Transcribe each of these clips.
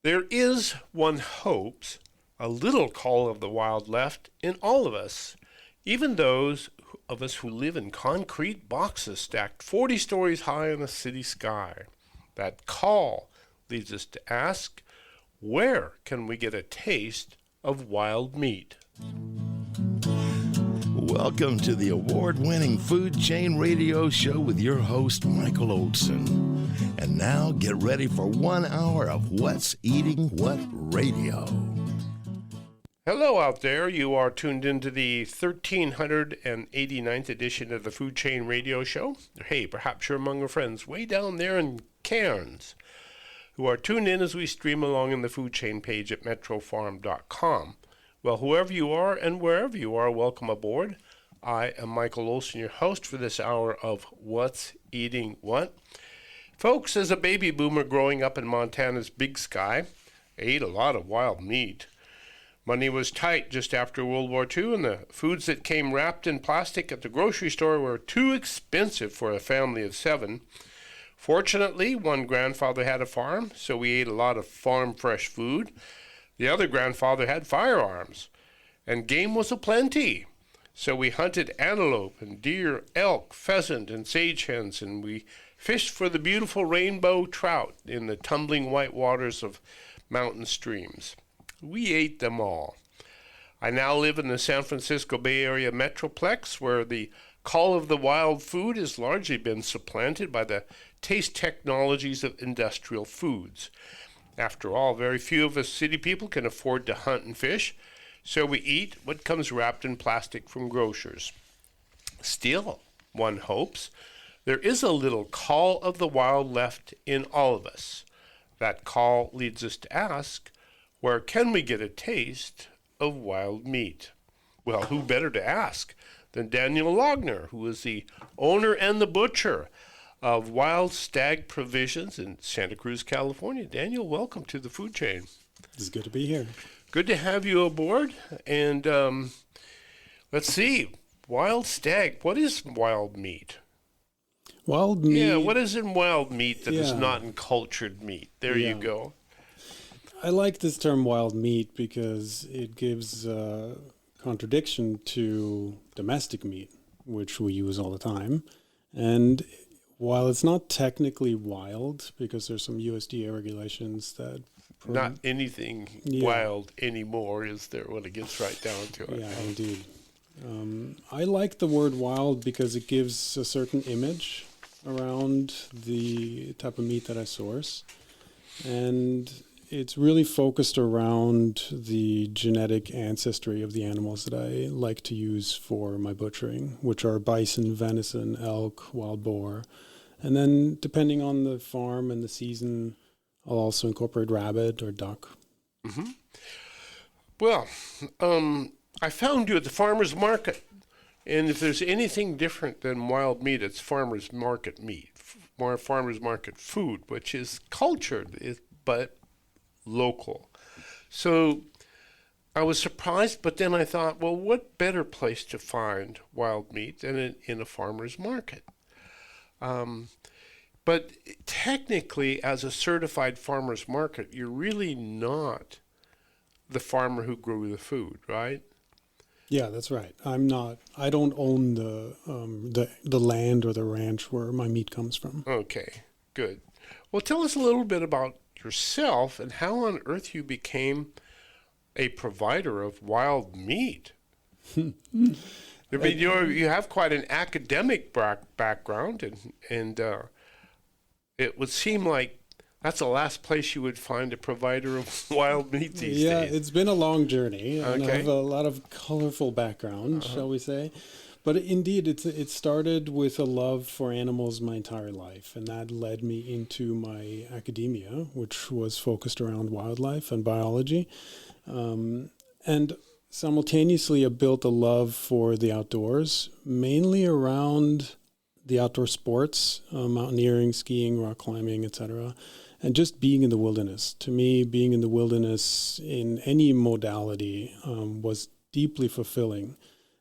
There is, one hopes, a little call of the wild left in all of us, even those of us who live in concrete boxes stacked 40 stories high in a city sky. That call leads us to ask, where can we get a taste of wild meat? Welcome to the award-winning Food Chain Radio Show with your host, Michael Olson. And now get ready for 1 hour of What's Eating What Radio. Hello out there. You are tuned into the 1389th edition of the Food Chain Radio Show. Hey, perhaps you're among your friends way down there in Cairns who are tuned in as we stream along in the Food Chain page at metrofarm.com. Well, whoever you are and wherever you are, welcome aboard. I am Michael Olson, your host for this hour of What's Eating What. Folks, as a baby boomer growing up in Montana's Big Sky, I ate a lot of wild meat. Money was tight just after World War II, and the foods that came wrapped in plastic at the grocery store were too expensive for a family of 7. Fortunately, one grandfather had a farm, so we ate a lot of farm fresh food. The other grandfather had firearms, and game was aplenty. So we hunted antelope and deer, elk, pheasant, and sage hens, and we fished for the beautiful rainbow trout in the tumbling white waters of mountain streams. We ate them all. I now live in the San Francisco Bay Area Metroplex, where the call of the wild food has largely been supplanted by the taste technologies of industrial foods. After all, very few of us city people can afford to hunt and fish, so we eat what comes wrapped in plastic from grocers. Still, one hopes, there is a little call of the wild left in all of us. That call leads us to ask, where can we get a taste of wild meat? Well, who better to ask than Daniel Laggner, who is the owner and the butcher of Wild Stag Provisions in Santa Cruz, California. Daniel, welcome to the Food Chain. It's good to be here. Good to have you aboard. And let's see, wild stag, what is wild meat? Wild meat? Yeah, what is in wild meat that is not in cultured meat? There you go. I like this term wild meat because it gives contradiction to domestic meat, which we use all the time. And while it's not technically wild, because there's some USDA regulations that... Not anything wild anymore, is there, when it gets right down to it? Yeah, indeed. I like the word wild because it gives a certain image around the type of meat that I source. And it's really focused around the genetic ancestry of the animals that I like to use for my butchering, which are bison, venison, elk, wild boar. And then depending on the farm and the season, I'll also incorporate rabbit or duck. Mm-hmm. Well, I found you at the farmer's market. And if there's anything different than wild meat, it's farmer's market meat, more farmer's market food, which is cultured, but local. So I was surprised, but then I thought, well, what better place to find wild meat than in a farmer's market? But technically, as a certified farmer's market, you're really not the farmer who grew the food, right? Yeah, that's right. I don't own the land or the ranch where my meat comes from. Okay, good. Well, tell us a little bit about yourself and how on earth you became a provider of wild meat. I mean, you have quite an academic background, and it would seem like that's the last place you would find a provider of wild meat these days. Yeah, it's been a long journey, and I have a lot of colorful background, shall we say. But indeed, it started with a love for animals my entire life, and that led me into my academia, which was focused around wildlife and biology. And simultaneously, I built a love for the outdoors, mainly around the outdoor sports, mountaineering, skiing, rock climbing, etc., and just being in the wilderness. To me, being in the wilderness in any modality was deeply fulfilling.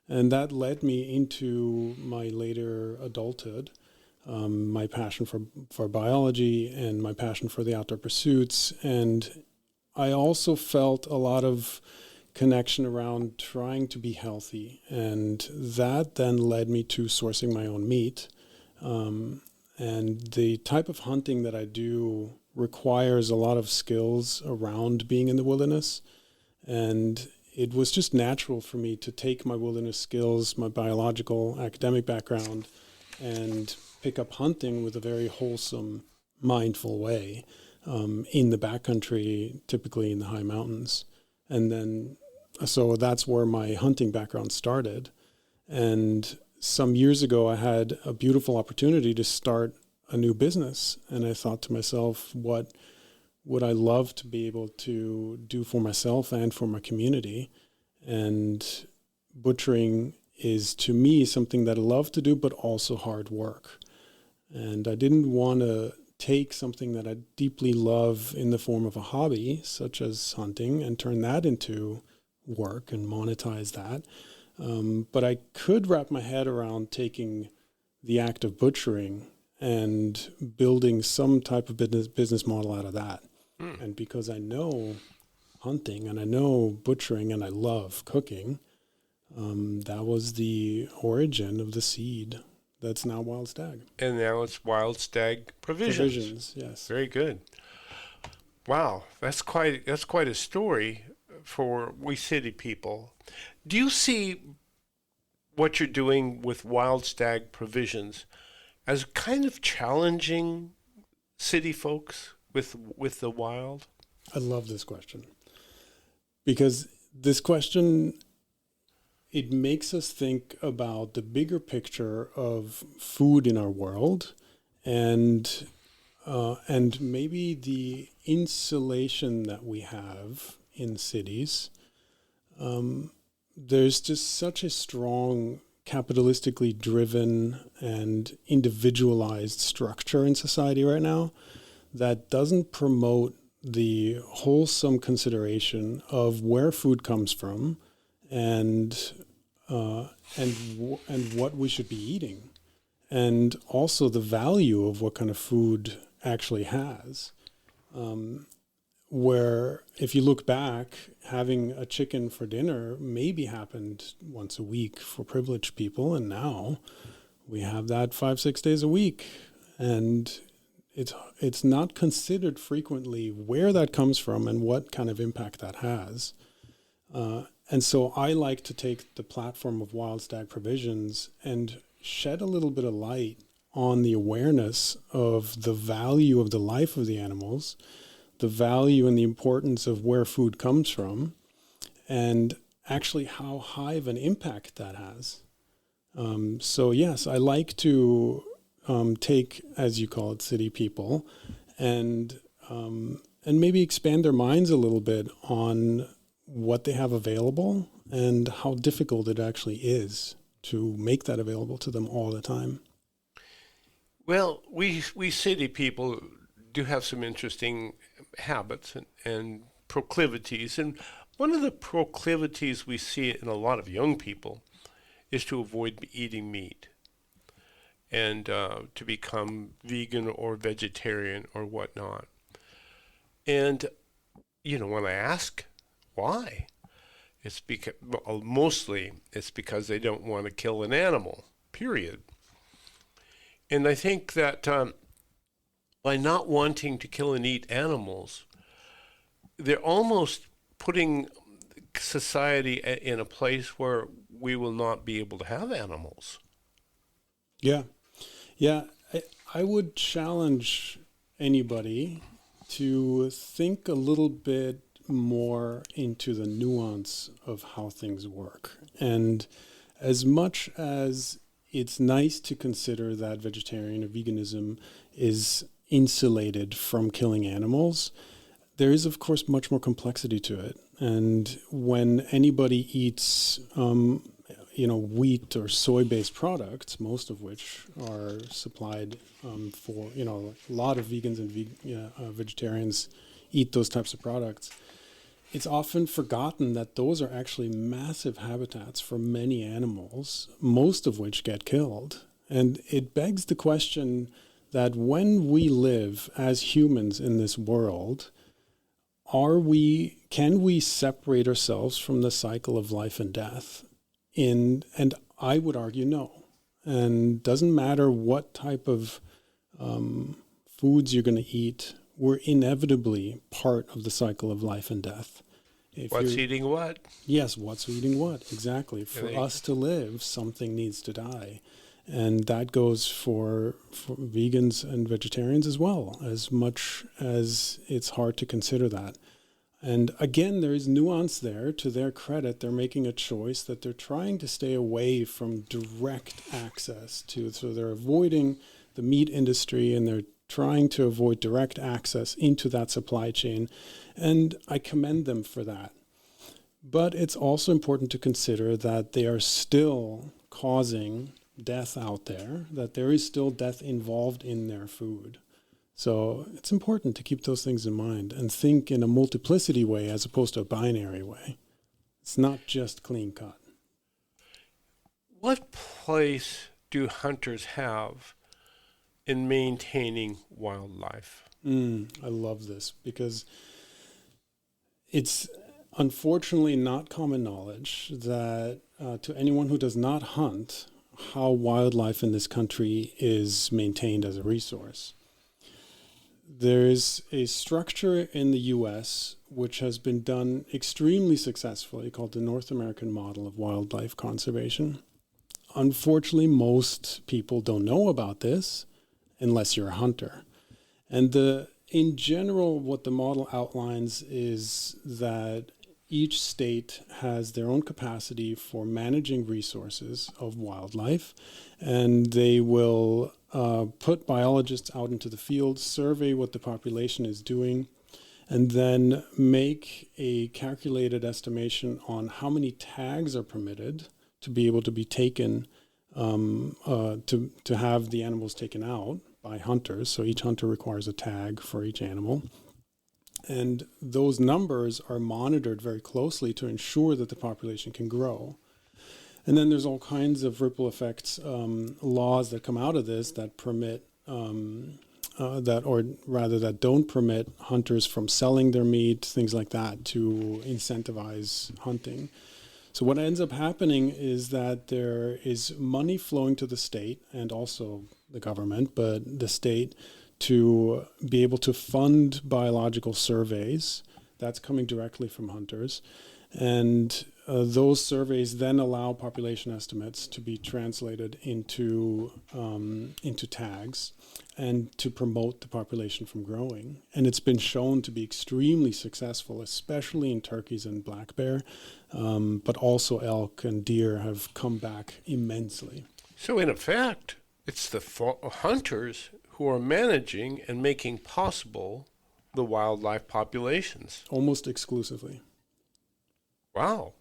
And that led me into my later adulthood, my passion for biology and my passion for the outdoor pursuits. And I also felt a lot of connection around trying to be healthy, and that then led me to sourcing my own meat. And the type of hunting that I do requires a lot of skills around being in the wilderness, and it was just natural for me to take my wilderness skills, my biological academic background, and pick up hunting with a very wholesome, mindful way in the backcountry, typically in the high mountains. And then, so that's where my hunting background started. And some years ago, I had a beautiful opportunity to start a new business. And I thought to myself, what would I love to be able to do for myself and for my community? And butchering is, to me, something that I love to do, but also hard work. And I didn't want to take something that I deeply love in the form of a hobby, such as hunting, and turn that into work and monetize that. But I could wrap my head around taking the act of butchering and building some type of business model out of that. And because I know hunting and I know butchering and I love cooking, that was the origin of the seed that's now Wild Stag. And now it's Wild Stag Provisions. Provisions, yes. Very good. Wow, that's quite a story for we city people. Do you see what you're doing with Wild Stag Provisions as kind of challenging city folks with the wild? I love this question, because this question, it makes us think about the bigger picture of food in our world, and maybe the insulation that we have in cities. There's just such a strong capitalistically driven and individualized structure in society right now that doesn't promote the wholesome consideration of where food comes from and what we should be eating, and also the value of what kind of food actually has. Where if you look back, having a chicken for dinner maybe happened once a week for privileged people, and now we have that 5-6 days a week, and it's not considered frequently where that comes from and what kind of impact that has. And so I like to take the platform of Wild Stag Provisions and shed a little bit of light on the awareness of the value of the life of the animals, the value and the importance of where food comes from, and actually how high of an impact that has. So yes, I like to take, as you call it, city people, and maybe expand their minds a little bit on what they have available and how difficult it actually is to make that available to them all the time. Well, we city people do have some interesting habits and proclivities, and one of the proclivities we see in a lot of young people is to avoid eating meat and to become vegan or vegetarian or whatnot. And when I ask why, it's because mostly it's because they don't want to kill an animal, period. And I think that by not wanting to kill and eat animals, they're almost putting society in a place where we will not be able to have animals. Yeah. I would challenge anybody to think a little bit more into the nuance of how things work. And as much as it's nice to consider that vegetarian or veganism is insulated from killing animals, there is, of course, much more complexity to it. And when anybody eats, wheat or soy-based products, most of which are supplied for, a lot of vegans and vegetarians eat those types of products. It's often forgotten that those are actually massive habitats for many animals, most of which get killed. And it begs the question that when we live as humans in this world, can we separate ourselves from the cycle of life and death? And I would argue no. And doesn't matter what type of foods you're going to eat, we're inevitably part of the cycle of life and death. What's eating what? Yes, what's eating what, exactly. For us to live, something needs to die. And that goes for vegans and vegetarians as well, as much as it's hard to consider that. And again, there is nuance there. To their credit, they're making a choice that they're trying to stay away from direct access to. So they're avoiding the meat industry, and they're trying to avoid direct access into that supply chain. And I commend them for that. But it's also important to consider that they are still causing death out there, that there is still death involved in their food. So it's important to keep those things in mind and think in a multiplicity way as opposed to a binary way. It's not just clean cut. What place do hunters have in maintaining wildlife? I love this because it's unfortunately not common knowledge that to anyone who does not hunt, how wildlife in this country is maintained as a resource. There's a structure in the U.S. which has been done extremely successfully called the North American Model of Wildlife Conservation. Unfortunately, most people don't know about this unless you're a hunter. And in general, what the model outlines is that each state has their own capacity for managing resources of wildlife, and they will put biologists out into the field, survey what the population is doing, and then make a calculated estimation on how many tags are permitted to be able to be taken, to have the animals taken out by hunters. So each hunter requires a tag for each animal. And those numbers are monitored very closely to ensure that the population can grow. And then there's all kinds of ripple effects, laws that come out of this that permit, that don't permit hunters from selling their meat, things like that, to incentivize hunting. So what ends up happening is that there is money flowing to the state and also the government, but the state, to be able to fund biological surveys. That's coming directly from hunters. And those surveys then allow population estimates to be translated into tags and to promote the population from growing. And it's been shown to be extremely successful, especially in turkeys and black bear, but also elk and deer have come back immensely. So in effect, it's the hunters who are managing and making possible the wildlife populations. Almost exclusively. Wow.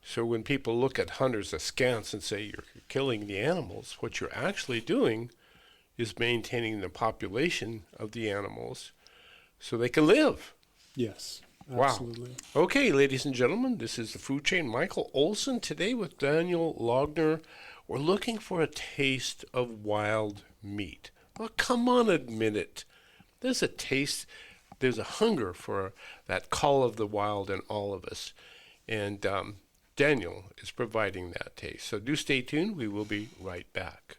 So when people look at hunters askance and say you're killing the animals, what you're actually doing is maintaining the population of the animals so they can live. Yes, Wow. absolutely. Okay, ladies and gentlemen, this is the Food Chain. Michael Olson today with Daniel Laggner. We're looking for a taste of wild meat. Well, come on, admit it. There's a taste, there's a hunger for that call of the wild in all of us. And Daniel is providing that taste. So do stay tuned. We will be right back.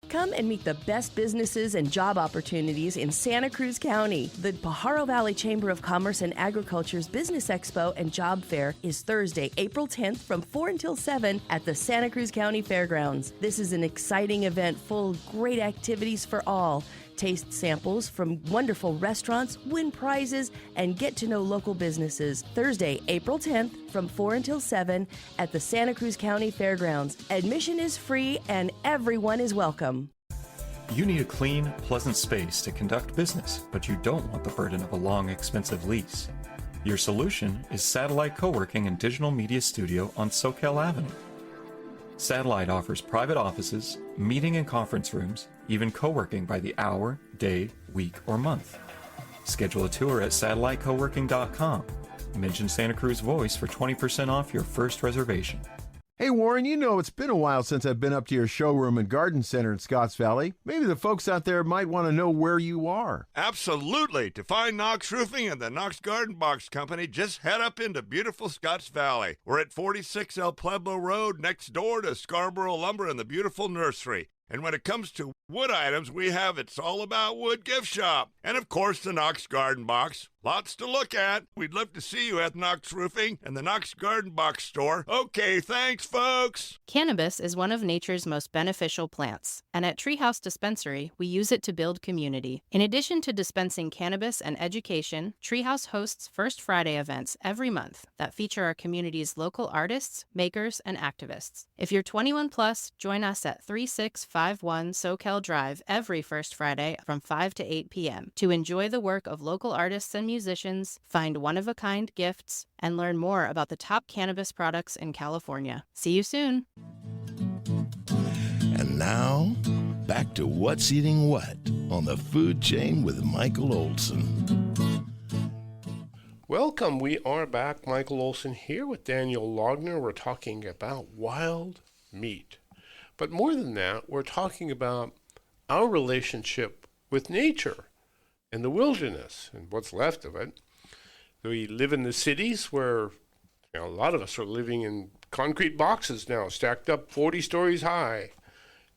Come and meet the best businesses and job opportunities in Santa Cruz County. The Pajaro Valley Chamber of Commerce and Agriculture's Business Expo and Job Fair is Thursday, April 10th from 4 until 7 at the Santa Cruz County Fairgrounds. This is an exciting event full of great activities for all. Taste samples from wonderful restaurants, win prizes, and get to know local businesses. Thursday, April 10th from 4 until 7 at the Santa Cruz County Fairgrounds. Admission is free and everyone is welcome. You need a clean, pleasant space to conduct business, but you don't want the burden of a long, expensive lease. Your solution is Satellite Co-working and Digital Media Studio on Soquel Avenue. Satellite offers private offices, meeting and conference rooms, even co-working by the hour, day, week, or month. Schedule a tour at satellitecoworking.com. Mention Santa Cruz Voice for 20% off your first reservation. Hey, Warren, you know it's been a while since I've been up to your showroom and garden center in Scotts Valley. Maybe the folks out there might want to know where you are. Absolutely. To find Knox Roofing and the Knox Garden Box Company, just head up into beautiful Scotts Valley. We're at 46 El Pueblo Road, next door to Scarborough Lumber and the beautiful nursery. And when it comes to wood items, we have It's All About Wood gift shop. And of course, the Knox Garden Box. Lots to look at. We'd love to see you at Knox Roofing and the Knox Garden Box store. Okay, thanks, folks. Cannabis is one of nature's most beneficial plants, and at Treehouse Dispensary, we use it to build community. In addition to dispensing cannabis and education, Treehouse hosts First Friday events every month that feature our community's local artists, makers, and activists. If you're 21 plus, join us at 3651 Soquel Drive every First Friday from 5 to 8 p.m. to enjoy the work of local artists and musicians, find one-of-a-kind gifts, and learn more about the top cannabis products in California. See you soon. And now, back to What's Eating What on the Food Chain with Michael Olson. Welcome. We are back. Michael Olson here with Daniel Laggner. We're talking about wild meat. But more than that, we're talking about our relationship with nature and the wilderness and what's left of it. We live in the cities where a lot of us are living in concrete boxes now, stacked up 40 stories high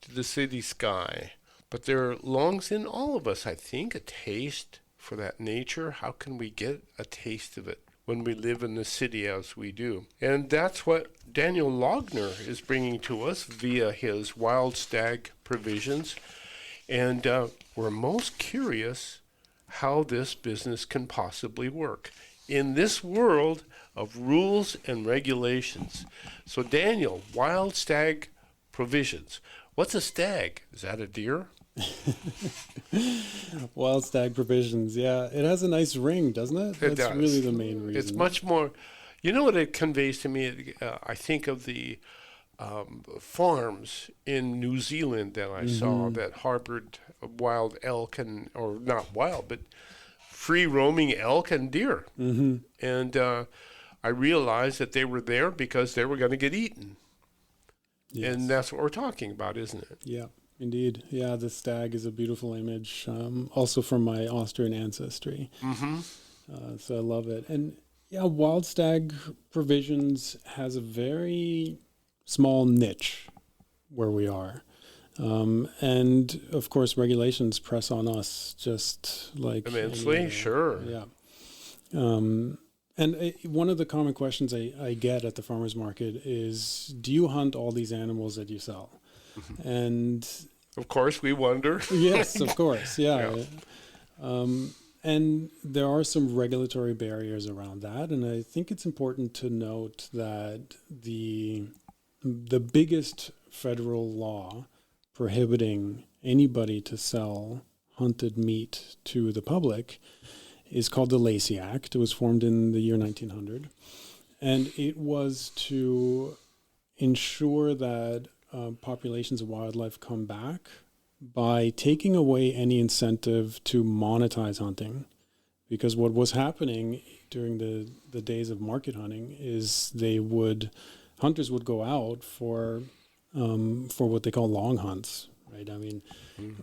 to the city sky. But there longs in all of us, I think, a taste for that nature. How can we get a taste of it when we live in the city as we do? And that's what Daniel Laggner is bringing to us via his Wild Stag Provisions. And we're most curious how this business can possibly work in this world of rules and regulations. So Daniel, Wild Stag Provisions. What's a stag? Is that a deer? Wild Stag Provisions, yeah. It has a nice ring, doesn't it? It That's does. really the main reason. It's much more, you know what it conveys to me? I think of the farms in New Zealand that I saw that harbored wild elk or not wild, but free roaming elk and deer. And I realized that they were there because they were going to get eaten. Yes. And that's what we're talking about, isn't it? Yeah, indeed. Yeah, the stag is a beautiful image, also from my Austrian ancestry. So I love it. And yeah, Wild Stag Provisions has a very small niche where we are. And of course, regulations press on us just like immensely, sure. Yeah. And one of the common questions I get at the farmer's market is, do you hunt all these animals that you sell? And of course, we wonder. Yes, of course. Yeah. And there are some regulatory barriers around that. And I think it's important to note that the biggest federal law prohibiting anybody to sell hunted meat to the public is called the Lacey Act. It was formed in the year 1900. And it was to ensure that populations of wildlife come back by taking away any incentive to monetize hunting. Because what was happening during the days of market hunting is hunters would go out for what they call long hunts, right? I mean,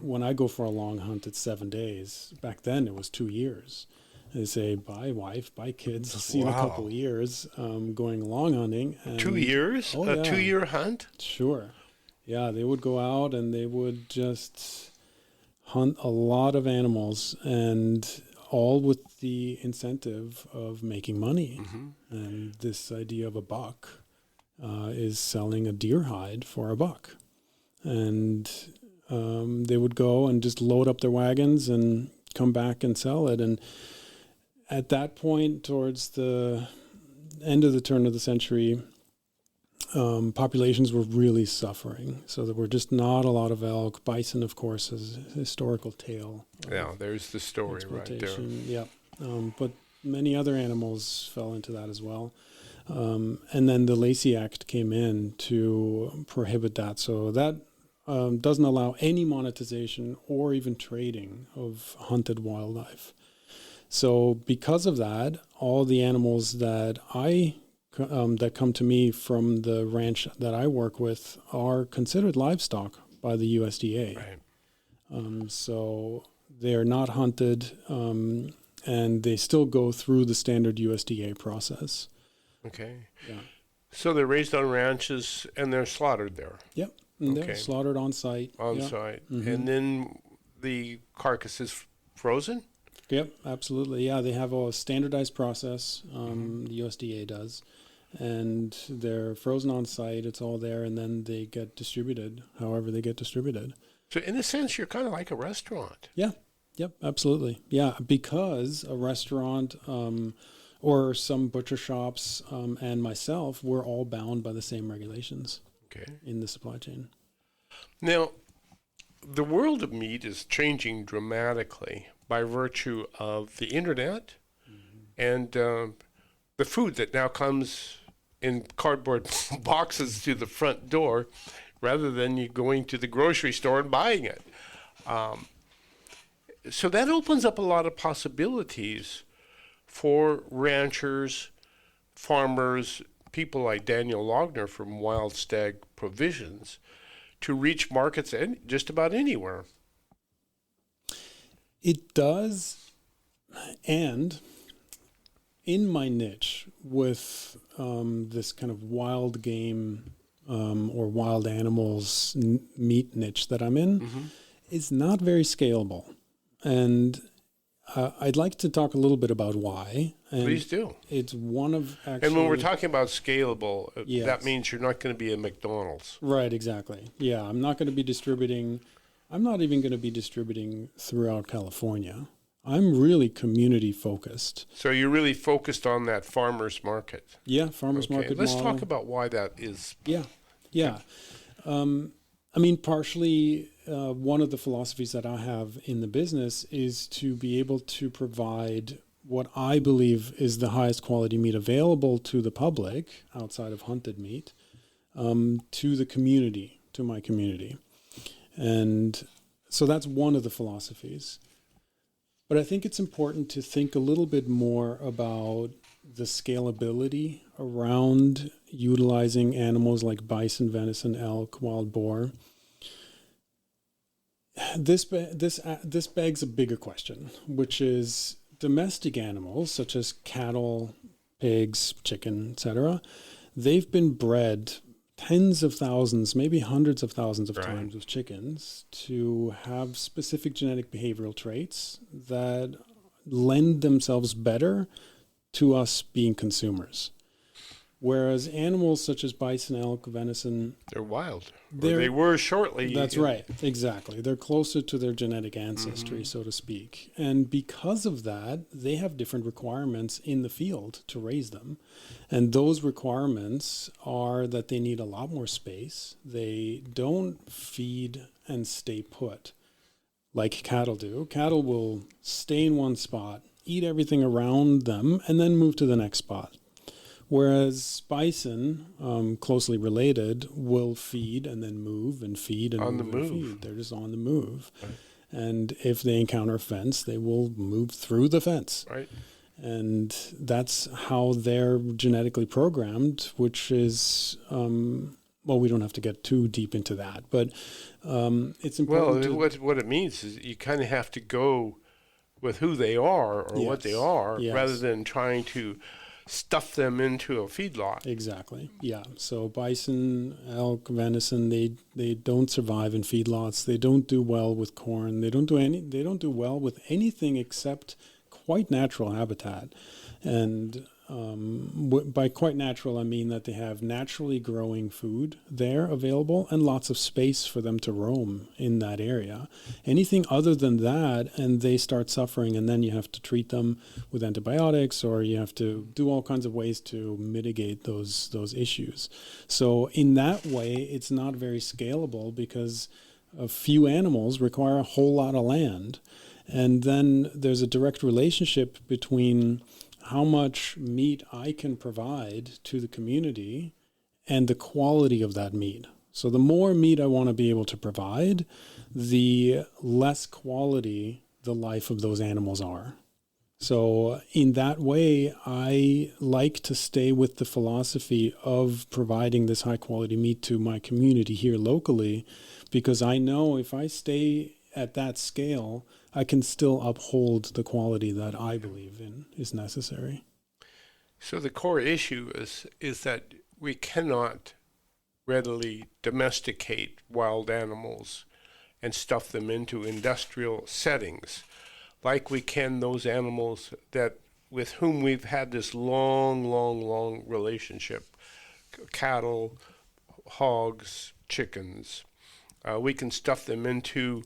when I go for a long hunt, it's 7 days. Back then, it was 2 years. They say, bye, wife, bye, kids. I'll see you in a couple of years going long hunting. And 2 years? Oh, a yeah. 2-year hunt? Sure. Yeah, they would go out and they would just hunt a lot of animals, and all with the incentive of making money. And this idea of a buck is selling a deer hide for a buck. And they would go and just load up their wagons and come back and sell it. And at that point, towards the end of the turn of the century, populations were really suffering. So there were just not a lot of elk. Bison, of course, is a historical tale. Yeah, there's the story right there. Yeah. But many other animals fell into that as well. And then the Lacey Act came in to prohibit that. So that doesn't allow any monetization or even trading of hunted wildlife. So because of that, all the animals that I that come to me from the ranch that I work with are considered livestock by the USDA. Right. So they're not hunted, and they still go through the standard USDA process. Okay. Yeah. So they're raised on ranches and they're slaughtered there. Yep. And Okay. they're slaughtered on site. On Yep. site. Mhm. And then the carcass is frozen? Yep, absolutely. Yeah, they have a standardized process, the USDA does, and they're frozen on site. It's all there, and then they get distributed however they get distributed. So in a sense, you're kind of like a restaurant. Yeah, yep, absolutely. Yeah, because a restaurant or some butcher shops and myself, we're all bound by the same regulations in the supply chain. Now, the world of meat is changing dramatically by virtue of the internet and the food that now comes in cardboard boxes to the front door rather than you going to the grocery store and buying it. So that opens up a lot of possibilities for ranchers, farmers, people like Daniel Laggner from Wild Stag Provisions to reach markets just about anywhere. It does, and in my niche with this kind of wild game or wild animals meat niche that I'm in, is not very scalable. And I'd like to talk a little bit about why. And please do. It's one of actually... And when we're talking about scalable, Yes. that means you're not going to be a McDonald's. Right, exactly. Yeah, I'm not going to be distributing... I'm not even going to be distributing throughout California. I'm really community focused. So you're really focused on that farmer's market. Yeah, farmer's market Let's model. talk about why that is. Yeah. I mean, partially one of the philosophies that I have in the business is to be able to provide what I believe is the highest quality meat available to the public outside of hunted meat, to the community, to my community. And so that's one of the philosophies. But I think it's important to think a little bit more about the scalability around utilizing animals like bison, venison, elk, wild boar. This begs a bigger question, which is domestic animals such as cattle, pigs, chicken, etc. They've been bred tens of thousands, maybe hundreds of thousands of times with chickens to have specific genetic behavioral traits that lend themselves better to us being consumers. Whereas animals such as bison, elk, venison... They're wild. They were shortly. That's right. Exactly. They're closer to their genetic ancestry, so to speak. And because of that, they have different requirements in the field to raise them. And those requirements are that they need a lot more space. They don't feed and stay put like cattle do. Cattle will stay in one spot, eat everything around them, and then move to the next spot. Whereas bison, closely related, will feed and then move and feed and move and feed. They're just on the move. Right. And if they encounter a fence, they will move through the fence. Right. And that's how they're genetically programmed, which is, well, we don't have to get too deep into that, but it's important. Well, what it means is you kind of have to go with who they are or what they are rather than trying to stuff them into a feedlot. Exactly. Yeah. So bison, elk, venison, they don't survive in feedlots. They don't do well with corn. They don't do well with anything except quite natural habitat. And by quite natural, I mean that they have naturally growing food there available and lots of space for them to roam in that area. Anything other than that, and they start suffering, and then you have to treat them with antibiotics, or you have to do all kinds of ways to mitigate those issues. So in that way, it's not very scalable because a few animals require a whole lot of land. And then there's a direct relationship between how much meat I can provide to the community and the quality of that meat. So the more meat I want to be able to provide, the less quality the life of those animals are. So in that way, I like to stay with the philosophy of providing this high quality meat to my community here locally, because I know if I stay at that scale, I can still uphold the quality that I believe in is necessary. So the core issue is that we cannot readily domesticate wild animals and stuff them into industrial settings like we can those animals that with whom we've had this long relationship. Cattle, hogs, chickens. We can stuff them into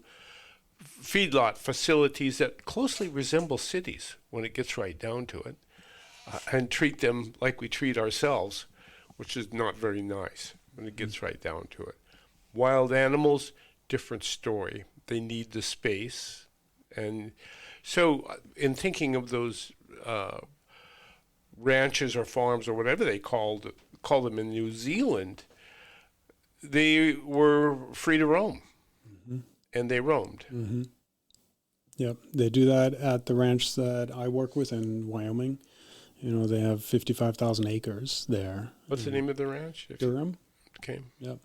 feedlot facilities that closely resemble cities when it gets right down to it, and treat them like we treat ourselves, which is not very nice when it gets right down to it. Wild animals, different story. They need the space. And so in thinking of those ranches or farms or whatever they call them in New Zealand, they were free to roam. And they roamed. Mm-hmm. Yep, they do that at the ranch that I work with in Wyoming. You know, they have 55,000 acres there. What's the name of the ranch? Durham. Okay. Yep.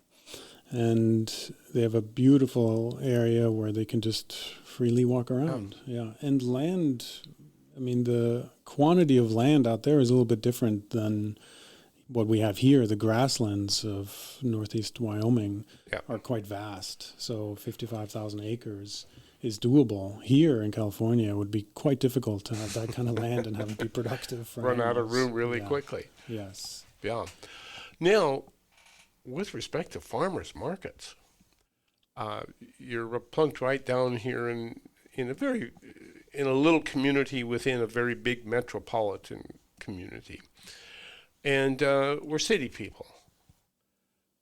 And they have a beautiful area where they can just freely walk around. Yeah. And land, I mean, the quantity of land out there is a little bit different than what we have here. The grasslands of northeast Wyoming are quite vast. So 55,000 acres is doable. Here in California, it would be quite difficult to have that kind of land and have it be productive for run animals. Out of room really quickly. Yes. Yeah. Now, with respect to farmers markets, you're plunked right down here in a little community within a very big metropolitan community. And we're city people.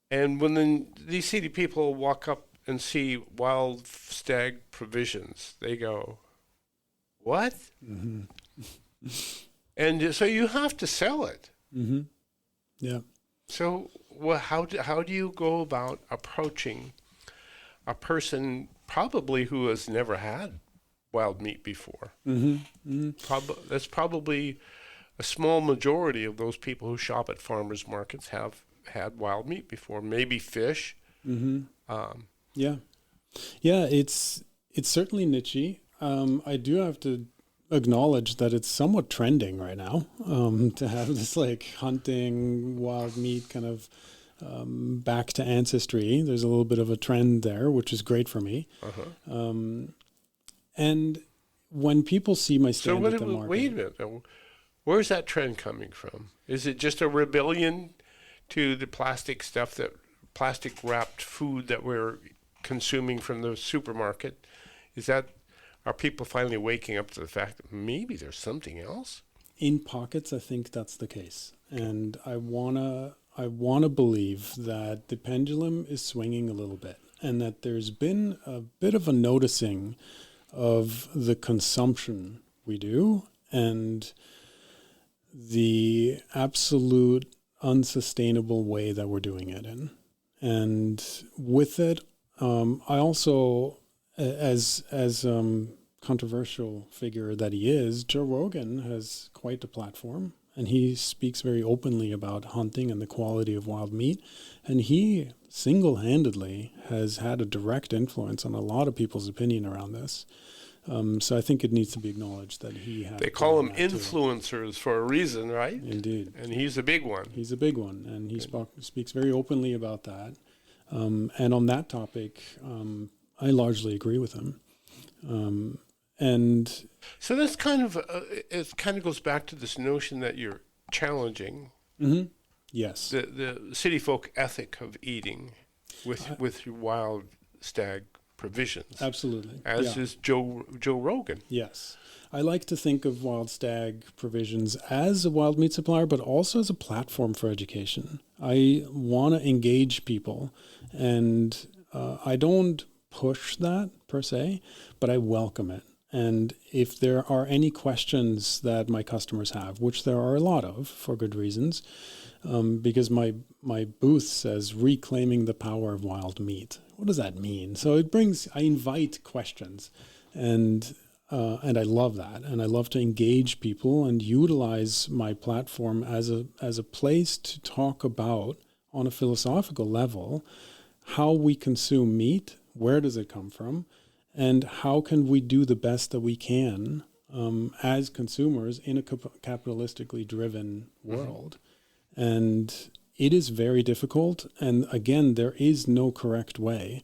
And when these city people walk up and see Wild Stag Provisions, they go, what? Mm-hmm. And so you have to sell it. Mm-hmm. Yeah. So how do you go about approaching a person probably who has never had wild meat before? Mm-hmm. Mm-hmm. That's probably a small majority of those people who shop at farmers markets have had wild meat before, maybe fish. Mm-hmm. Yeah, it's certainly niche-y. I do have to acknowledge that it's somewhat trending right now to have this like hunting wild meat kind of back to ancestry. There's a little bit of a trend there, which is great for me. Uh-huh. And when people see my stand at the market... Wait a minute. Where's that trend coming from? Is it just a rebellion to the plastic stuff, that plastic wrapped food that we're consuming from the supermarket? Are people finally waking up to the fact that maybe there's something else? In pockets, I think that's the case. And I wanna believe that the pendulum is swinging a little bit, and that there's been a bit of a noticing of the consumption we do and the absolute unsustainable way that we're doing it in. And with it, I also, as controversial figure that he is, Joe Rogan has quite a platform, and he speaks very openly about hunting and the quality of wild meat. And he single-handedly has had a direct influence on a lot of people's opinion around this. So I think it needs to be acknowledged that he has... They call them influencers for a reason, right? Indeed. And he's a big one. He's a big one, and he speaks very openly about that. And on that topic, I largely agree with him. And so that's kind of it kind of goes back to this notion that you're challenging. Mm-hmm. Yes. The city folk ethic of eating with your Wild Stag Provisions. Absolutely. As is Joe Rogan. Yes. I like to think of Wild Stag Provisions as a wild meat supplier, but also as a platform for education. I want to engage people, and I don't push that per se, but I welcome it. And if there are any questions that my customers have, which there are a lot of for good reasons, because my booth says reclaiming the power of wild meat. What does that mean? So I invite questions, and and I love that. And I love to engage people and utilize my platform as a place to talk about, on a philosophical level, how we consume meat, where does it come from, and how can we do the best that we can as consumers in a capitalistically driven world. And it is very difficult. And again, there is no correct way.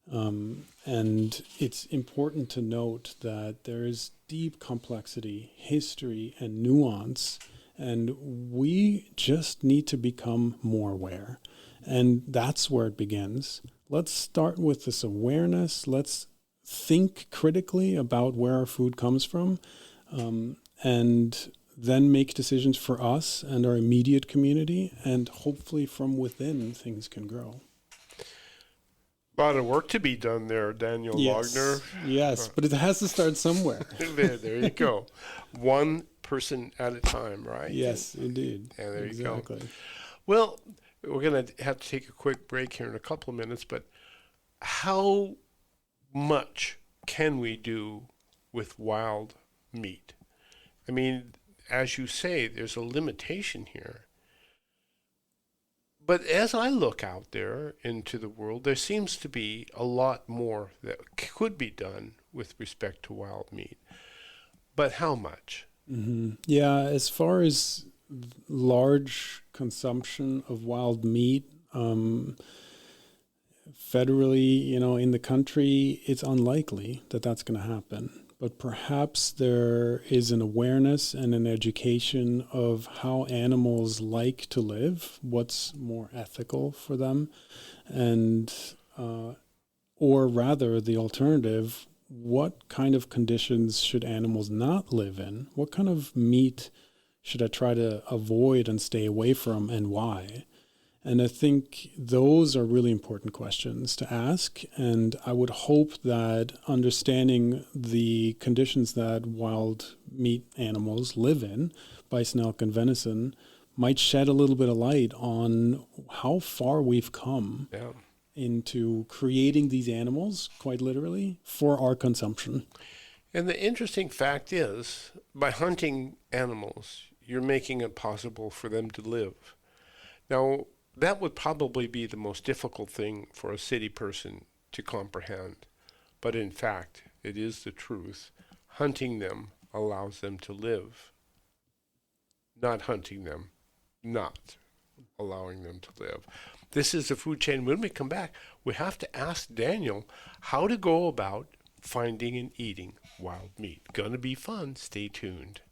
And it's important to note that there is deep complexity, history, and nuance, and we just need to become more aware. And that's where it begins. Let's start with this awareness. Let's think critically about where our food comes from, and then make decisions for us and our immediate community, and hopefully from within things can grow. A lot of work to be done there, Daniel Laggner. Yes, but it has to start somewhere. There you go. One person at a time, right? Yes, indeed. And there exactly. You go. Well, we're going to have to take a quick break here in a couple of minutes, but how much can we do with wild meat? I mean, as you say, there's a limitation here. But as I look out there into the world, there seems to be a lot more that could be done with respect to wild meat. But how much? Mm-hmm. Yeah, as far as large consumption of wild meat, federally, in the country, it's unlikely that that's going to happen. But perhaps there is an awareness and an education of how animals like to live, what's more ethical for them, and or rather the alternative, what kind of conditions should animals not live in? What kind of meat should I try to avoid and stay away from, and why? And I think those are really important questions to ask. And I would hope that understanding the conditions that wild meat animals live in, bison, elk, and venison, might shed a little bit of light on how far we've come into creating these animals, quite literally, for our consumption. And the interesting fact is, by hunting animals, you're making it possible for them to live. Now, that would probably be the most difficult thing for a city person to comprehend. But in fact, it is the truth. Hunting them allows them to live. Not hunting them, not allowing them to live. This is the food chain. When we come back, we have to ask Daniel how to go about finding and eating wild meat. Gonna be fun. Stay tuned.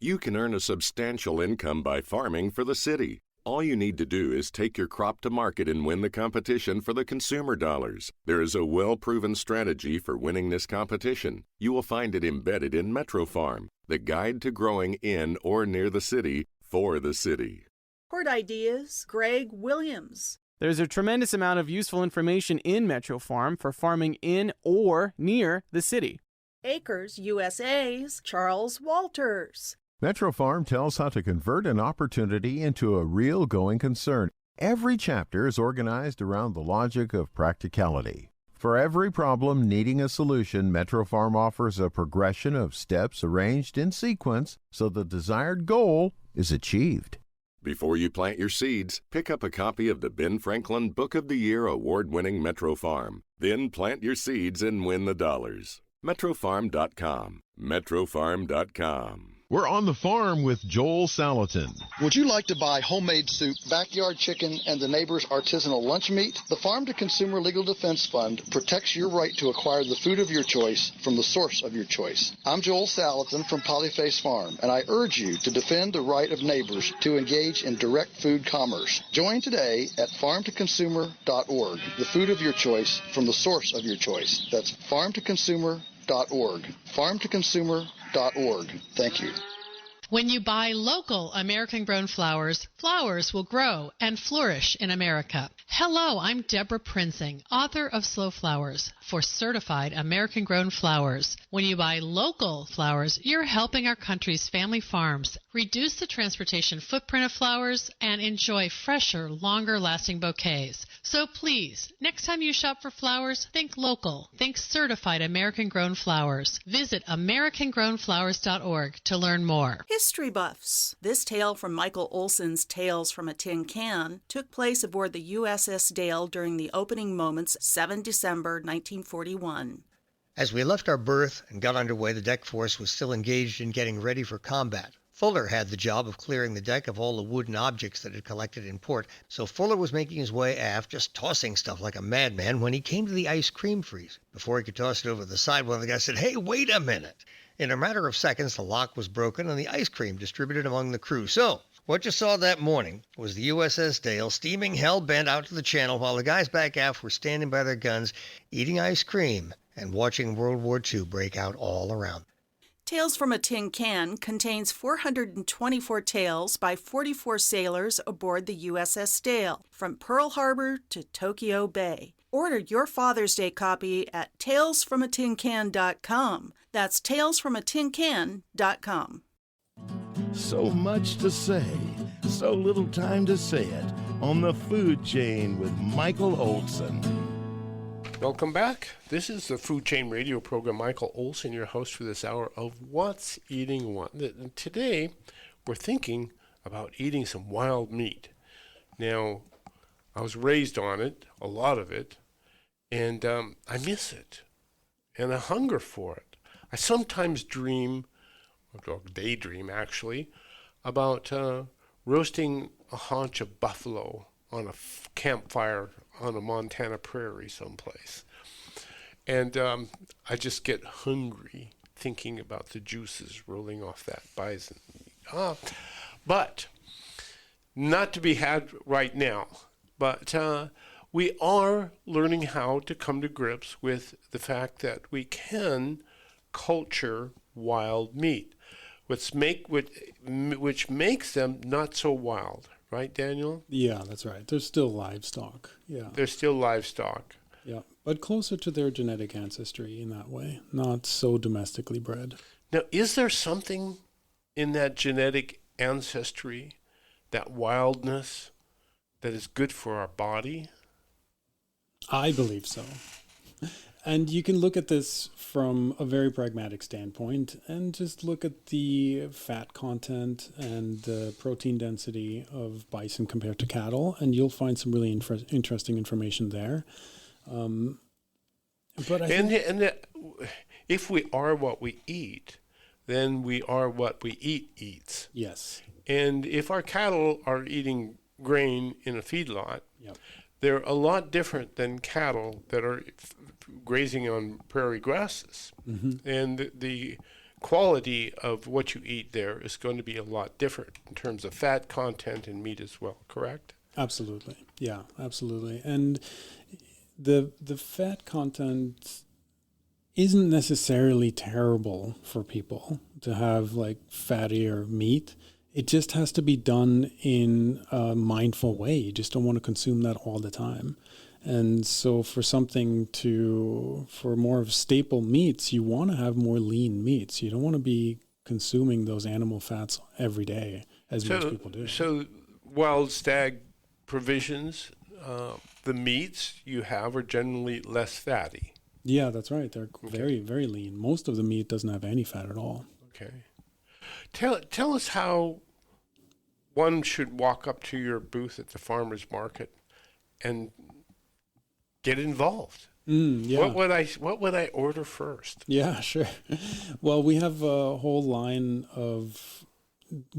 You can earn a substantial income by farming for the city. All you need to do is take your crop to market and win the competition for the consumer dollars. There is a well-proven strategy for winning this competition. You will find it embedded in Metro Farm, the guide to growing in or near the city for the city. Port Ideas, Greg Williams. There's a tremendous amount of useful information in Metro Farm for farming in or near the city. Acres USA's Charles Walters. Metro Farm tells how to convert an opportunity into a real going concern. Every chapter is organized around the logic of practicality. For every problem needing a solution, Metro Farm offers a progression of steps arranged in sequence so the desired goal is achieved. Before you plant your seeds, pick up a copy of the Ben Franklin Book of the Year award-winning Metro Farm. Then plant your seeds and win the dollars. MetroFarm.com. MetroFarm.com. We're on the farm with Joel Salatin. Would you like to buy homemade soup, backyard chicken, and the neighbor's artisanal lunch meat? The Farm to Consumer Legal Defense Fund protects your right to acquire the food of your choice from the source of your choice. I'm Joel Salatin from Polyface Farm, and I urge you to defend the right of neighbors to engage in direct food commerce. Join today at farmtoconsumer.org, the food of your choice from the source of your choice. That's farmtoconsumer.org. Farmtoconsumer.org. Thank you. When you buy local American-grown flowers, flowers will grow and flourish in America. Hello, I'm Deborah Prinzing, author of Slow Flowers for certified American-grown flowers. When you buy local flowers, you're helping our country's family farms reduce the transportation footprint of flowers and enjoy fresher, longer-lasting bouquets. So please, next time you shop for flowers, think local. Think certified American-grown flowers. Visit AmericanGrownFlowers.org to learn more. History buffs. This tale from Michael Olson's Tales from a Tin Can took place aboard the USS Dale during the opening moments 7 December 1941. As we left our berth and got underway, the deck force was still engaged in getting ready for combat. Fuller had the job of clearing the deck of all the wooden objects that had collected in port, so Fuller was making his way aft, just tossing stuff like a madman, when he came to the ice cream freezer. Before he could toss it over the side, one of the guys said, "Hey, wait a minute!" In a matter of seconds, the lock was broken and the ice cream distributed among the crew. So, what you saw that morning was the USS Dale steaming hell-bent out to the channel while the guys back aft were standing by their guns, eating ice cream and watching World War II break out all around. Tales from a Tin Can contains 424 tales by 44 sailors aboard the USS Dale, from Pearl Harbor to Tokyo Bay. Order your Father's Day copy at talesfromatincan.com. That's talesfromatincan.com. So much to say, so little time to say it on the Food Chain with Michael Olson. Welcome back. This is the Food Chain Radio program. Michael Olson, your host for this hour of What's Eating What. Today, we're thinking about eating some wild meat. Now, I was raised on it, a lot of it, and I miss it, and I hunger for it. I sometimes dream, or daydream actually, about roasting a haunch of buffalo on a campfire on a Montana prairie someplace. And I just get hungry thinking about the juices rolling off that bison. But not to be had right now. But we are learning how to come to grips with the fact that we can culture wild meat, which makes them not so wild. Right, Daniel? Yeah, that's right. They're still livestock. Yeah. They're still livestock. Yeah, but closer to their genetic ancestry in that way, not so domestically bred. Now, is there something in that genetic ancestry, that wildness, that is good for our body? I believe so. And you can look at this from a very pragmatic standpoint and just look at the fat content and the protein density of bison compared to cattle, and you'll find some really interesting information there. But if we are what we eat, then we are what we eats. Yes. And if our cattle are eating grain in a feedlot, yep, they're a lot different than cattle that are grazing on prairie grasses. Mm-hmm. And the quality of what you eat there is going to be a lot different in terms of fat content and meat as well, correct? Absolutely. Yeah, absolutely. And the fat content isn't necessarily terrible for people to have like fattier meat. It just has to be done in a mindful way. You just don't want to consume that all the time. And so for more of staple meats, you want to have more lean meats. You don't want to be consuming those animal fats every day, as most people do. So Wild Stag Provisions, the meats you have are generally less fatty. Yeah, that's right. They're very, very lean. Most of the meat doesn't have any fat at all. Okay. Tell us how one should walk up to your booth at the farmer's market and get involved. Yeah. What would I order first? Yeah, sure. Well, we have a whole line of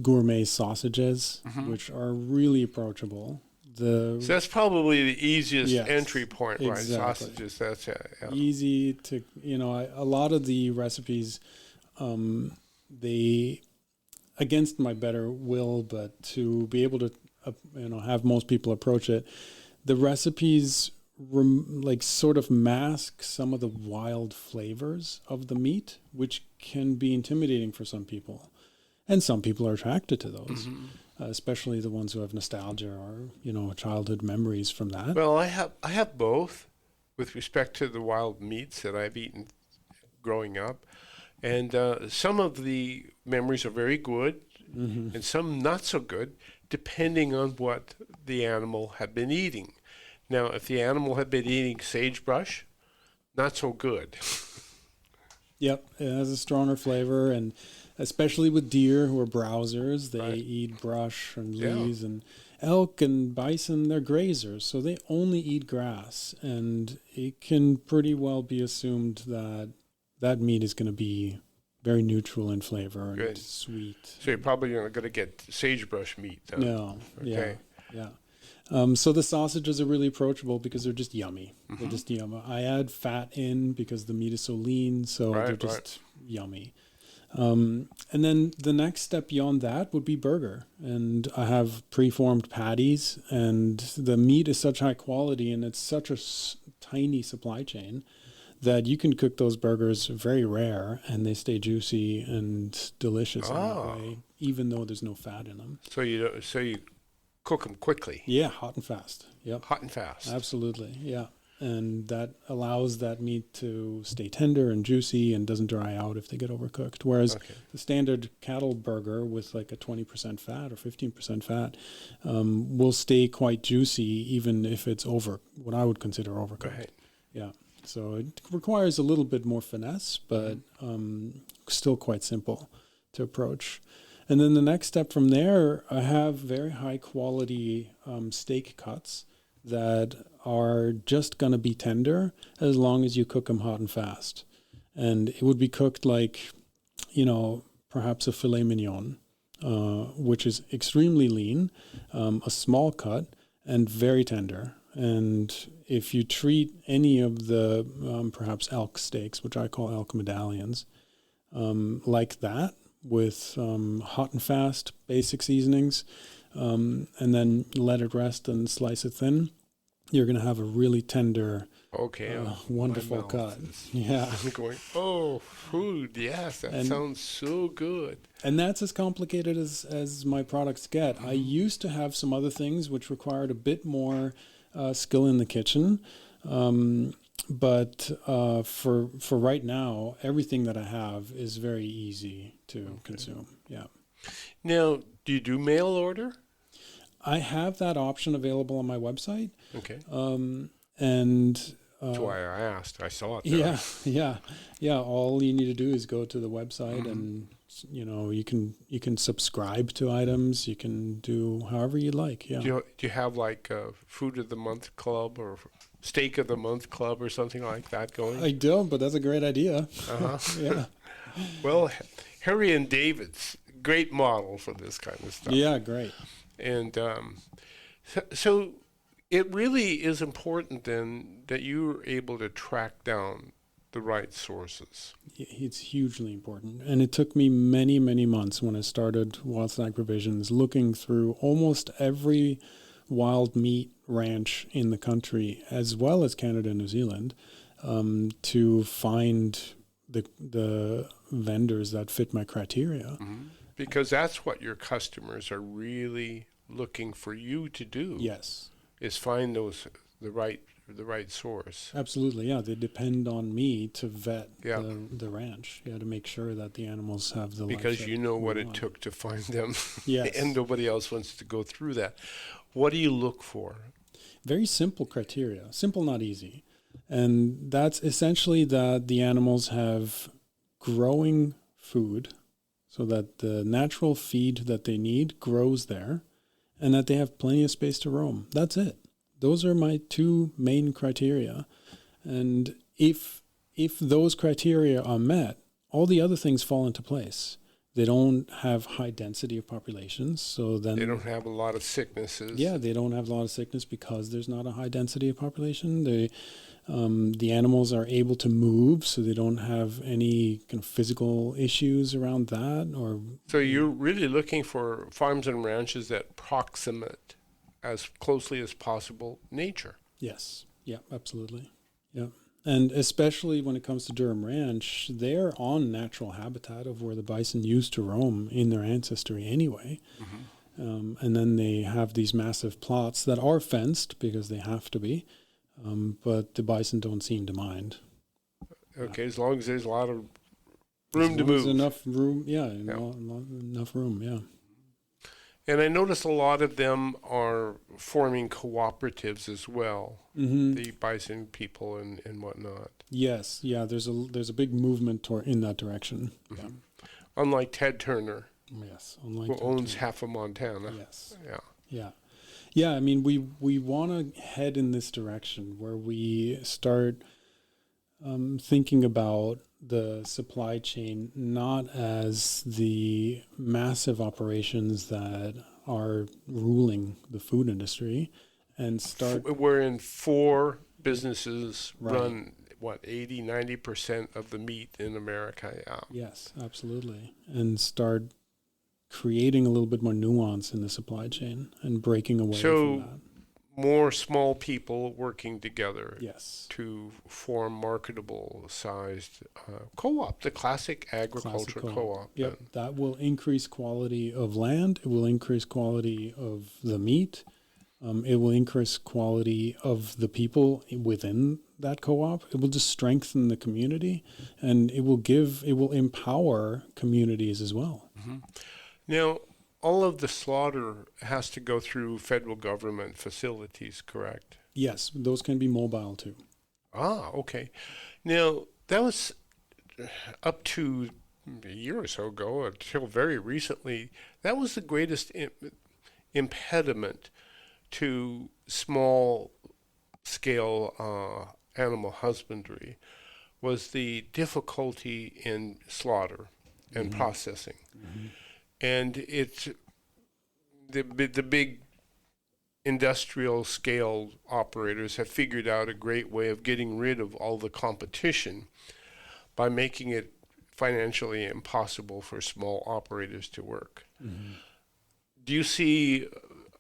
gourmet sausages, mm-hmm, which are really approachable. So that's probably the easiest entry point, right? Exactly. Sausages, that's easy to, a lot of the recipes, they, against my better will, but to be able to, have most people approach it, the recipes sort of mask some of the wild flavors of the meat, which can be intimidating for some people. And some people are attracted to those. Mm-hmm. Especially the ones who have nostalgia or, childhood memories from that. Well, I have both with respect to the wild meats that I've eaten growing up. And some of the memories are very good, mm-hmm, and some not so good, depending on what the animal had been eating. Now, if the animal had been eating sagebrush, not so good. Yep, it has a stronger flavor, and especially with deer who are browsers, they eat brush and leaves, and elk and bison, they're grazers, so they only eat grass, and it can pretty well be assumed that that meat is going to be very neutral in flavor and sweet. So you're probably not going to get sagebrush meat, then? No, okay. yeah. So the sausages are really approachable because they're just yummy. Mm-hmm. They're just yummy. I add fat in because the meat is so lean, so they're just yummy. And then the next step beyond that would be burger. And I have preformed patties, and the meat is such high quality and it's such a tiny supply chain that you can cook those burgers very rare and they stay juicy and delicious in that way, even though there's no fat in them. So you cook them quickly. Yeah, hot and fast. Yep. Hot and fast. Absolutely. Yeah. And that allows that meat to stay tender and juicy and doesn't dry out if they get overcooked. Whereas the standard cattle burger with like a 20% fat or 15% fat will stay quite juicy even if it's what I would consider overcooked. Right. Yeah. So it requires a little bit more finesse, but still quite simple to approach. And then the next step from there, I have very high quality steak cuts that are just going to be tender as long as you cook them hot and fast. And it would be cooked like, perhaps a filet mignon, which is extremely lean, a small cut, and very tender. And if you treat any of the perhaps elk steaks, which I call elk medallions, like that, with hot and fast basic seasonings, and then let it rest and slice it thin, you're going to have a really tender, wonderful cut. Yeah. I'm going, food, yes, that sounds so good. And that's as complicated as my products get. I used to have some other things which required a bit more skill in the kitchen. But for right now, everything that I have is very easy to consume. Yeah. Now, do you do mail order? I have that option available on my website. Okay. That's why I asked. I saw it there. Yeah. All you need to do is go to the website, and you can subscribe to items. You can do however you like. Yeah. Do you have like a Food of the Month Club or Steak of the Month Club or something like that going? I don't, but that's a great idea. Yeah. Well, Harry and David's great model for this kind of stuff. Yeah, great. And so it really is important then that you're able to track down the right sources. It's hugely important. And it took me many, many months when I started Wild Stag Provisions looking through almost every wild meat ranch in the country, as well as Canada and New Zealand, to find the vendors that fit my criteria. Mm-hmm. Because that's what your customers are really looking for you to do. Yes. Is find the right source. Absolutely, yeah. They depend on me to vet the ranch. Yeah, to make sure that the animals have the because you know what it took to find them. Yes. And nobody else wants to go through that. What do you look for? Very simple criteria. Simple, not easy. And that's essentially that the animals have growing food, so that the natural feed that they need grows there, and that they have plenty of space to roam. That's it. Those are my two main criteria. And if those criteria are met, all the other things fall into place. They don't have high density of populations, so then they don't have a lot of sicknesses. Yeah, they don't have a lot of sickness because there's not a high density of population. The animals are able to move, so they don't have any kind of physical issues around that. So you're really looking for farms and ranches that approximate as closely as possible nature. Yes. Yeah, absolutely. Yeah. And especially when it comes to Durham Ranch, they're on natural habitat of where the bison used to roam in their ancestry anyway. Mm-hmm. And then they have these massive plots that are fenced because they have to be, but the bison don't seem to mind. Okay, as long as there's a lot of room to move. There's enough room, enough room, yeah. And I notice a lot of them are forming cooperatives as well, the bison people and whatnot. Yes, yeah, there's a big movement in that direction. Yeah. Unlike Ted Turner, yes, unlike who Ted owns Turner. half of Montana. Yes. Yeah. Yeah. Yeah, I mean, we want to head in this direction where we start thinking about the supply chain not as the massive operations that are ruling the food industry, and start... Wherein 4 businesses run, 80-90% of the meat in America. Yeah. Yes, absolutely. And start creating a little bit more nuance in the supply chain and breaking away from that. More small people working together, yes, to form marketable sized co-op, the classic agriculture co-op. Yep, that will increase quality of land. It will increase quality of the meat. It will increase quality of the people within that co-op. It will just strengthen the community, and it will empower communities as well. Mm-hmm. Now, all of the slaughter has to go through federal government facilities, correct? Yes, those can be mobile too. Ah, okay. Now, that was up to a year or so ago, until very recently, that was the greatest impediment to small-scale animal husbandry, was the difficulty in slaughter and processing. Mm-hmm. And it's the big industrial scale operators have figured out a great way of getting rid of all the competition by making it financially impossible for small operators to work. Mm-hmm. Do you see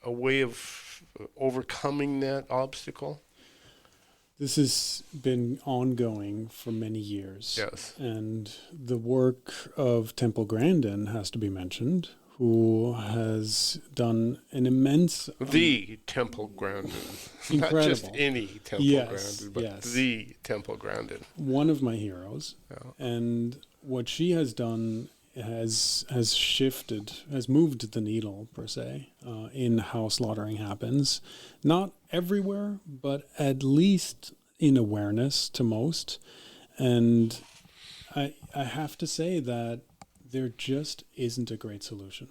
a way of overcoming that obstacle? This has been ongoing for many years. Yes. And the work of Temple Grandin has to be mentioned, who has done an immense... The Temple Grandin. Incredible. Not just any Temple Grandin, but the Temple Grandin. One of my heroes. Yeah. And what she has done has moved the needle, per se, in how slaughtering happens. Not everywhere, but at least in awareness to most. And I have to say that there just isn't a great solution.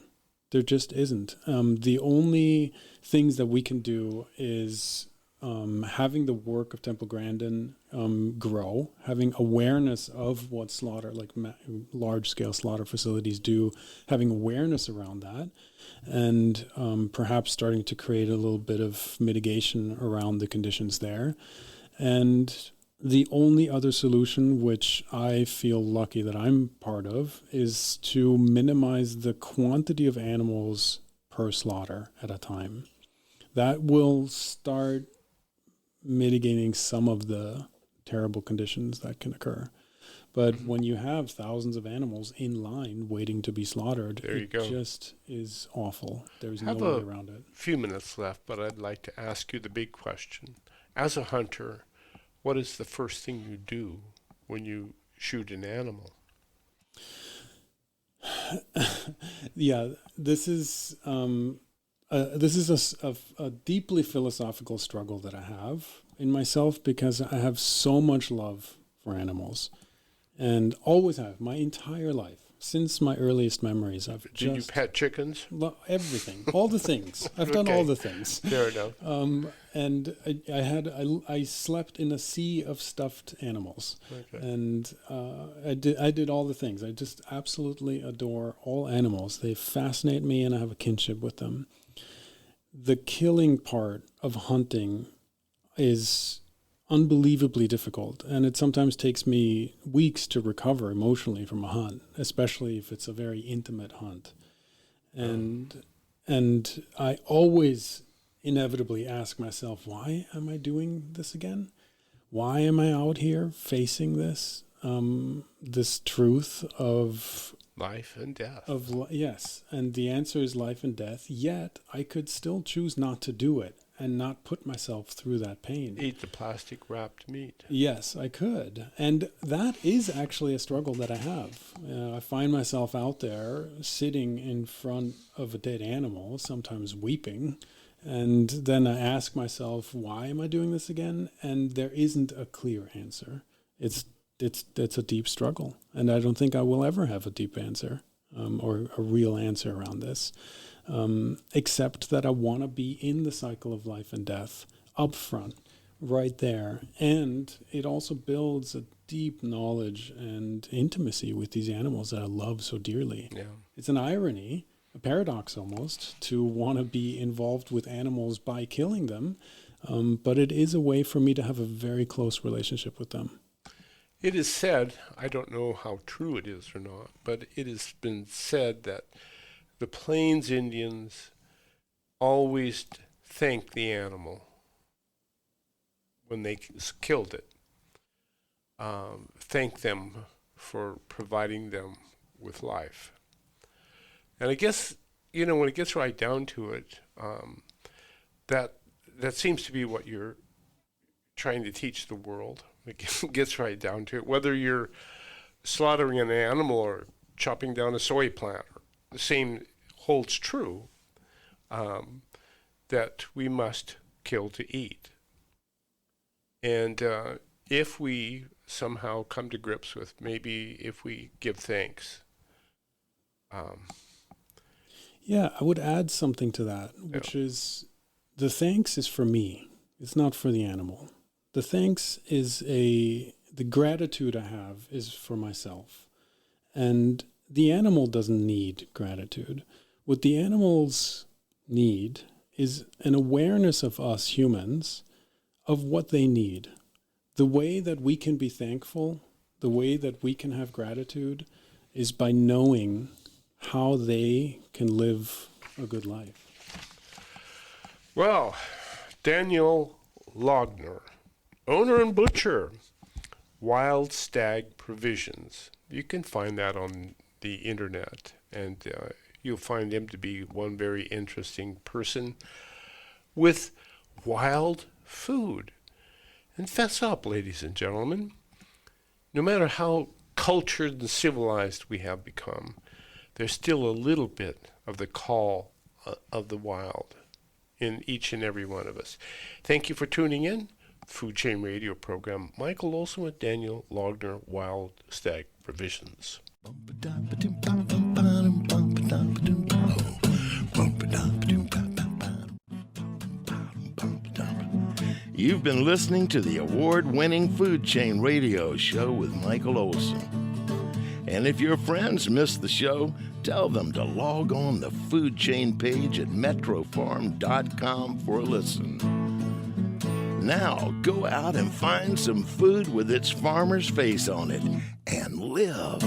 There just isn't. The only things that we can do is having the work of Temple Grandin grow, having awareness of what slaughter, like large-scale slaughter facilities do, having awareness around that, and perhaps starting to create a little bit of mitigation around the conditions there. And the only other solution, which I feel lucky that I'm part of, is to minimize the quantity of animals per slaughter at a time. That will start mitigating some of the terrible conditions that can occur. But when you have thousands of animals in line waiting to be slaughtered, it just is awful. There's no way around it. A few minutes left, but I'd like to ask you the big question. As a hunter, what is the first thing you do when you shoot an animal? Yeah, this is a deeply philosophical struggle that I have in myself, because I have so much love for animals, and always have my entire life. Since my earliest memories, Did you pet chickens? Everything, all the things. I've done all the things. Fair enough. And I slept in a sea of stuffed animals, and I did all the things. I just absolutely adore all animals. They fascinate me, and I have a kinship with them. The killing part of hunting is unbelievably difficult, and it sometimes takes me weeks to recover emotionally from a hunt, especially if it's a very intimate hunt. And I always inevitably ask myself, why am I doing this again? Why am I out here facing this this truth of life and death? Yes, and the answer is life and death, yet I could still choose not to do it. and not put myself through that pain. Eat the plastic wrapped meat. Yes, I could. And that is actually a struggle that I have. I find myself out there sitting in front of a dead animal, sometimes weeping. And then I ask myself, why am I doing this again? And there isn't a clear answer. It's a deep struggle. And I don't think I will ever have a deep answer or a real answer around this. Except that I want to be in the cycle of life and death up front, right there. And it also builds a deep knowledge and intimacy with these animals that I love so dearly. Yeah. It's an irony, a paradox almost, to want to be involved with animals by killing them. But it is a way for me to have a very close relationship with them. It is said, I don't know how true it is or not, but it has been said that the Plains Indians always thank the animal when they killed it. Thank them for providing them with life. And I guess, when it gets right down to it, that seems to be what you're trying to teach the world. It gets right down to it. Whether you're slaughtering an animal or chopping down a soy plant, the same holds true, that we must kill to eat. And if we somehow come to grips with, maybe if we give thanks. Yeah, I would add something to that, which is the thanks is for me. It's not for the animal. The thanks is the gratitude I have is for myself. And the animal doesn't need gratitude. What the animals need is an awareness of us humans of what they need. The way that we can be thankful, the way that we can have gratitude is by knowing how they can live a good life. Well, Daniel Laggner, owner and butcher, Wild Stag Provisions. You can find that on the internet, and you'll find him to be one very interesting person with wild food. And fess up, ladies and gentlemen, no matter how cultured and civilized we have become, there's still a little bit of the call of the wild in each and every one of us. Thank you for tuning in. Food Chain Radio program. Michael Olson with Daniel Laggner, Wild Stag Provisions. You've been listening to the award-winning Food Chain Radio show with Michael Olson. And if your friends missed the show, tell them to log on the Food Chain page at metrofarm.com for a listen. Now, go out and find some food with its farmer's face on it and live.